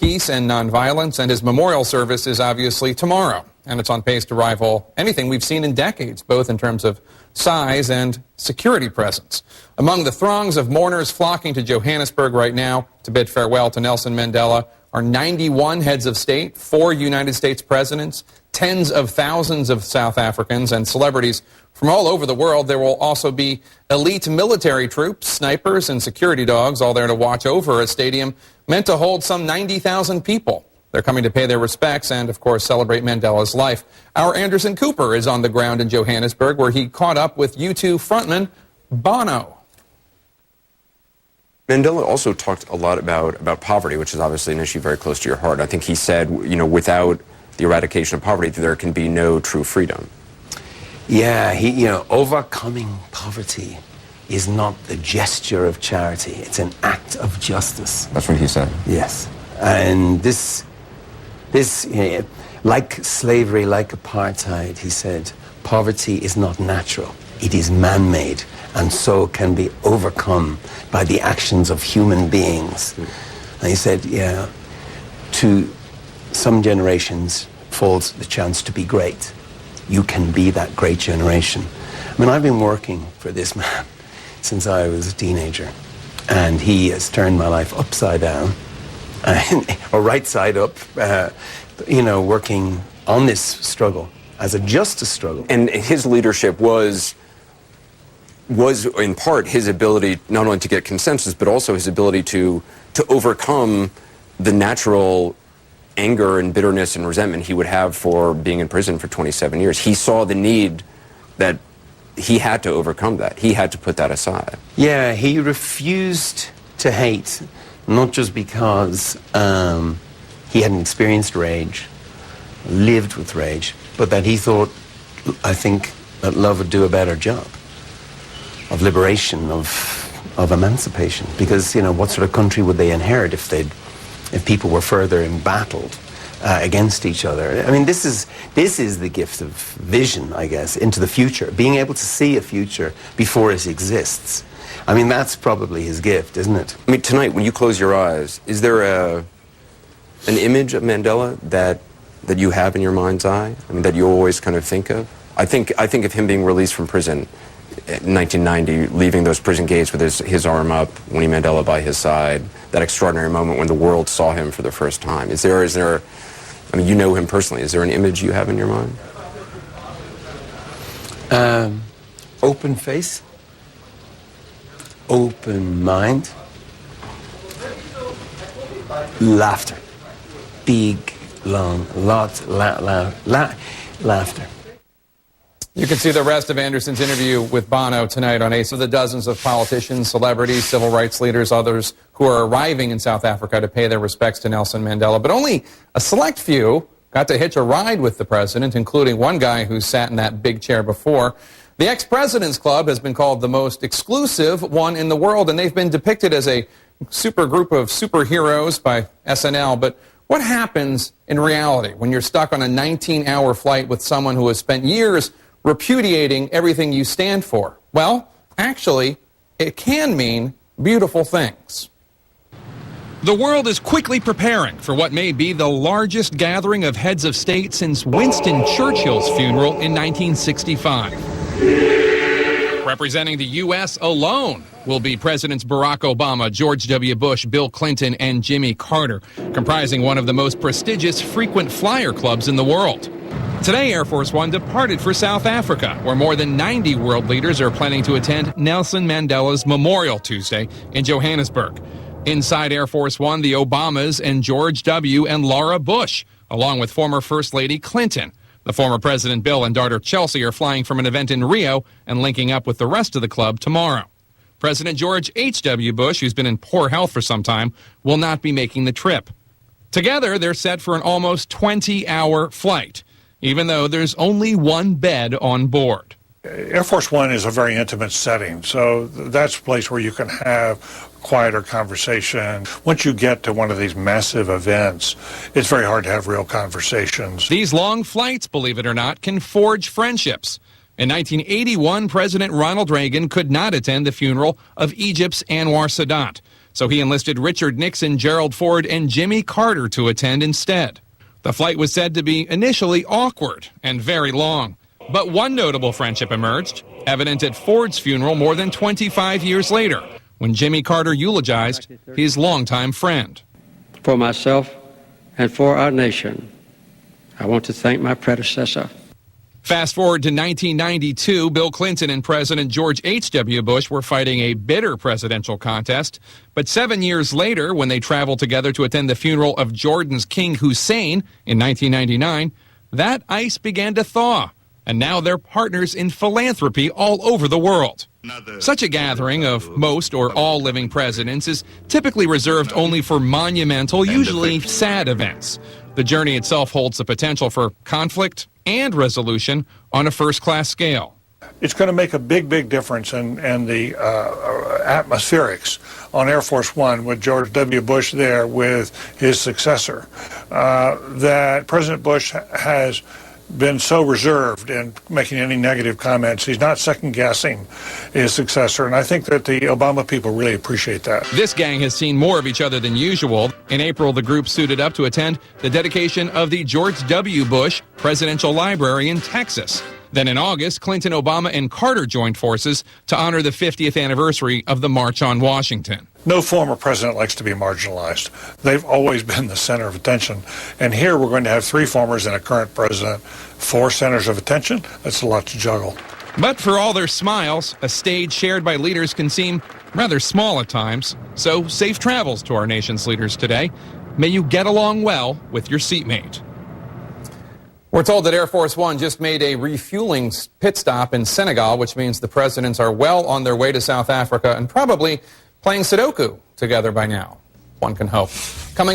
peace and nonviolence, and his memorial service is obviously tomorrow. And it's on pace to rival anything we've seen in decades, both in terms of size and security presence. Among the throngs of mourners flocking to Johannesburg right now to bid farewell to Nelson Mandela are 91 heads of state, 4 United States presidents, tens of thousands of South Africans, and celebrities from all over the world. There will also be elite military troops, snipers, and security dogs, all there to watch over a stadium meant to hold some 90,000 people. They're coming to pay their respects and, of course, celebrate Mandela's life. Our Anderson Cooper is on the ground in Johannesburg, where he caught up with U2 frontman Bono. Mandela also talked a lot about poverty, which is obviously an issue very close to your heart. I think he said, you know, without the eradication of poverty, there can be no true freedom. Yeah, overcoming poverty is not the gesture of charity. It's an act of justice. That's what he said. Yes. And this, like slavery, like apartheid, he said, poverty is not natural. It is man-made, and so can be overcome by the actions of human beings. And he said, to some generations falls the chance to be great. You can be that great generation. I mean, I've been working for this man since I was a teenager, and he has turned my life upside down, or right side up, working on this struggle as a justice struggle. And his leadership was in part his ability not only to get consensus, but also his ability to overcome the natural anger and bitterness and resentment he would have for being in prison for 27 years. He saw the need that he had to overcome that. He had to put that aside. Yeah, he refused to hate, not just because he hadn't experienced rage, lived with rage, but that he thought, I think, that love would do a better job of liberation, of emancipation. Because, what sort of country would they inherit if people were further embattled against each other? I mean, this is the gift of vision, I guess, into the future, being able to see a future before it exists. I mean, that's probably his gift, isn't it? I mean, tonight, when you close your eyes, is there an image of Mandela that you have in your mind's eye? I mean, that you always kind of think of? I think of him being released from prison in 1990, leaving those prison gates with his arm up, Winnie Mandela by his side, that extraordinary moment when the world saw him for the first time. Is there, I mean, you know him personally, is there an image you have in your mind? Open face, open mind, laughter, big, long, laughter. You can see the rest of Anderson's interview with Bono tonight on Ace of the dozens of politicians, celebrities, civil rights leaders, others who are arriving in South Africa to pay their respects to Nelson Mandela. But only a select few got to hitch a ride with the president, including one guy who sat in that big chair before. The Ex-President's Club has been called the most exclusive one in the world, and they've been depicted as a super group of superheroes by SNL. But what happens in reality when you're stuck on a 19-hour flight with someone who has spent years repudiating everything you stand for? Well, actually, it can mean beautiful things. The world is quickly preparing for what may be the largest gathering of heads of state since Winston Churchill's funeral in 1965. Representing the U.S. alone will be Presidents Barack Obama, George W. Bush, Bill Clinton, and Jimmy Carter, comprising one of the most prestigious frequent flyer clubs in the world. Today, Air Force One departed for South Africa, where more than 90 world leaders are planning to attend Nelson Mandela's Memorial Tuesday in Johannesburg. Inside Air Force One, the Obamas and George W. and Laura Bush, along with former First Lady Clinton. The former President Bill and daughter Chelsea are flying from an event in Rio and linking up with the rest of the club tomorrow. President George H.W. Bush, who's been in poor health for some time, will not be making the trip. Together, they're set for an almost 20-hour flight, even though there's only one bed on board. Air Force One is a very intimate setting, so that's a place where you can have quieter conversation. Once you get to one of these massive events, it's very hard to have real conversations. These long flights, believe it or not, can forge friendships. In 1981, President Ronald Reagan could not attend the funeral of Egypt's Anwar Sadat. so he enlisted Richard Nixon, Gerald Ford, and Jimmy Carter to attend instead. The flight was said to be initially awkward and very long, but one notable friendship emerged, evident at Ford's funeral more than 25 years later, when Jimmy Carter eulogized his longtime friend. For myself and for our nation, I want to thank my predecessor. Fast forward to 1992, Bill Clinton and President George H.W. Bush were fighting a bitter presidential contest. But 7 years later, when they traveled together to attend the funeral of Jordan's King Hussein in 1999, that ice began to thaw. And now they're partners in philanthropy all over the world. Such a gathering of most or all living presidents is typically reserved only for monumental, usually sad events. The journey itself holds the potential for conflict and resolution on a first-class scale. It's going to make a big difference in the atmospherics on Air Force One with George W. Bush there with his successor. That President Bush has been so reserved in making any negative comments. He's not second-guessing his successor, and I think that the Obama people really appreciate that. This gang has seen more of each other than usual. In April, the group suited up to attend the dedication of the George W. Bush Presidential Library in Texas. Then in August, Clinton, Obama, and Carter joined forces to honor the 50th anniversary of the March on Washington. No former president likes to be marginalized. They've always been the center of attention. And here we're going to have 3 formers and a current president, 4 centers of attention. That's a lot to juggle. But for all their smiles, a stage shared by leaders can seem rather small at times. So safe travels to our nation's leaders today. May you get along well with your seatmate. We're told that Air Force One just made a refueling pit stop in Senegal, which means the presidents are well on their way to South Africa and probably playing Sudoku together by now. One can hope. Coming